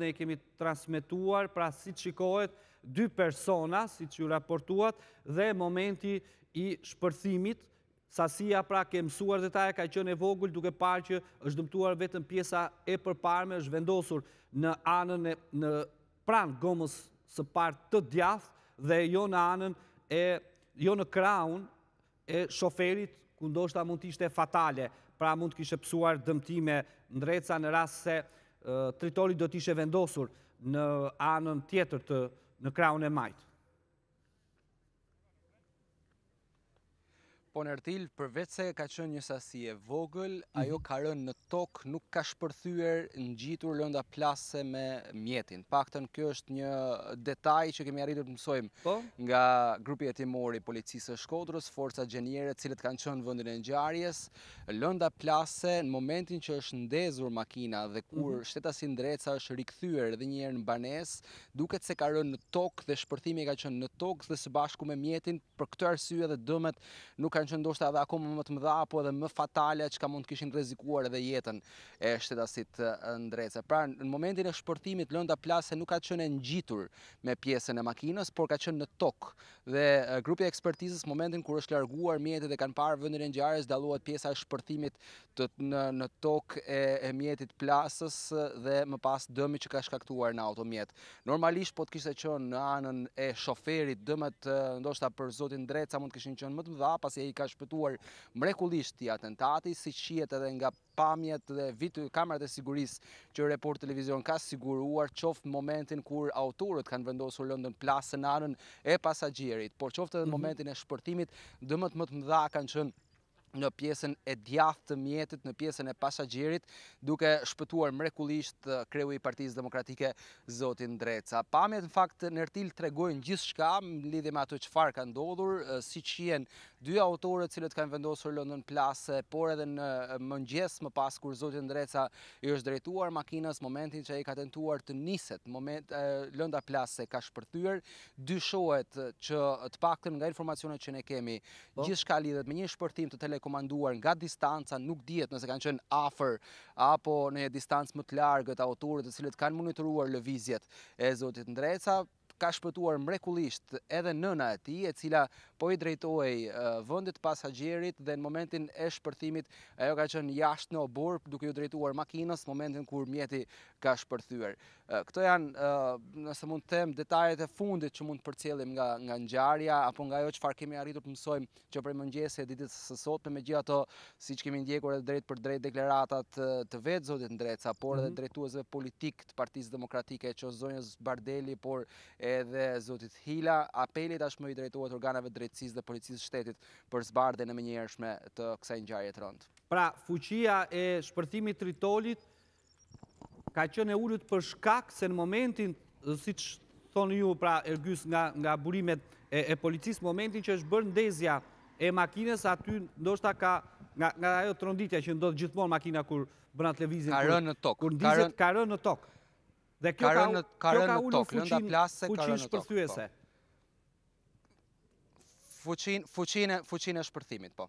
ne kemi transmetuar, pra si të shikohet 2 persona, si që ju raportuat, dhe momenti i shpërthimit, sasia pra ke mësuar detaje ka qenë e vogël duke parë që është dëmtuar vetëm pjesa e përparme, është vendosur në anën në pranë gomës së parë të djathtë dhe jo në anën jo në krahun e shoferit, ku ndoshta mund të ishte fatale, pra mund të kishte psuar dëmtime ndreca në rast se tritoli do të ishte vendosur në anën tjetër në krahun e majt. Po në Ertil, përveç se ka qenë një sasi e vogël, ajo ka rënë në tokë, nuk ka shpërthyer, ngjitur lënda plase me mjetin. Paktën kjo është një detaj që kemi arritur të mësojmë nga grupi hetimor i policisë së Shkodrës, forca gjeniere, të cilët kanë qenë në vendin e ngjarjes. Lënda plase në momentin që është ndezur makina dhe kur shtetasi ndreca është rikthyer edhe një herë në banesë, duket se ka rënë në tokë dhe shpërthimi ka qenë në tokë dhe së bashku me mjetin. Për këtë arsye dhe dëmet nuk kanë qenë ndoshta edhe akoma më të mëdha apo edhe më fatale që mund të kishin rrezikuar edhe jetën e shtetasit ndrece. Pra në momentin e shpërthimit lënda plase nuk ka qenë ngjitur me pjesën e makinës, por ka qenë në tokë. Dhe grupi i ekspertizës momentin kur është larguar mjeti dhe kanë parë vendin e ngjarjes, dallohet pjesa e shpërthimit në tokë e mjetit plasës dhe më pas dëmi që ka shkaktuar në automjet. Normalisht po të kishte qenë në anën e shoferit, dëmet ndoshta për zotin Ndreca mund të kishin qenë më të mëdha, pasi ai ka shpëtuar mrekullisht i atentati, siç shihet edhe nga pamjet dhe kamerat e sigurisë që Report Televizion ka siguruar, qoftë në momentin kur autorët kanë vendosur lëndën plase në anën e pasagjerit, por qoftë edhe në momentin e shpërthimit, dëmet më të mëdha kanë qenë në pjesën e djathtë të mjetit, në pjesën e pasagjerit, duke shpëtuar mrekullisht kreu i Partisë Demokratike zotin Ndreca. Pamjet në fakt në Ertil tregojnë gjithçka në lidhje me ato çfarë ka ndodhur, siç shihen 2 autorët cilët kanë vendosur lëndën plase, por edhe në mëngjes më pas kur zoti Ndreca i është drejtuar makinës, momentin që ai ka tentuar të niset, lënda plase ka shpërthyer. Dyshohet që të paktën nga informacionet që ne kemi, gjithçka lidhet me një shpërthim të komanduar nga distanca, nuk dihet nëse kanë qenë afër apo në një distancë më të largët autorët të cilët kanë monitoruar lëvizjet e zotit Ndreca. Ka shpëtuar mrekullisht edhe nëna e tij, e cila po i drejtohej vendit të pasagjerit dhe në momentin e shpërthimit ajo ka qenë jashtë në obor duke u drejtuar makinës në momentin kur mjeti ka shpërthyer. Këto janë, nëse mund të them, detajet e fundit që mund të përcjellim nga ngjarja apo nga ajo çfarë kemi arritur të mësojmë që prej mëngjesit e ditës së sotme, megjithatë siç kemi ndjekur edhe drejt për drejt deklaratat të vet zotit Ndreca, por edhe drejtuesve politik të Partisë Demokratike, që zonjës Bardeli, por edhe zotit Hila, apeli tashmë i drejtohet organeve drejtësisë dhe policisë shtetit për zbardhjen e menjëhershme të kësaj ngjarje të rëndë. Pra, fuqia e shpërthimit tritolit ka qenë e ulët për shkak se në momentin, siç thoni ju, pra Ergys, nga burimet e policisë, momentin që është bërë ndezja e makinës, aty ndoshta ka nga ajo tronditja që ndodh gjithmonë makina kur bën atë lëvizje. Ka rënë në tokë. Kur ndizet ka rënë në tokë. Dhe kjo ka ulur fuqinë shpërthyese. Fuqinë e shpërthimit, po.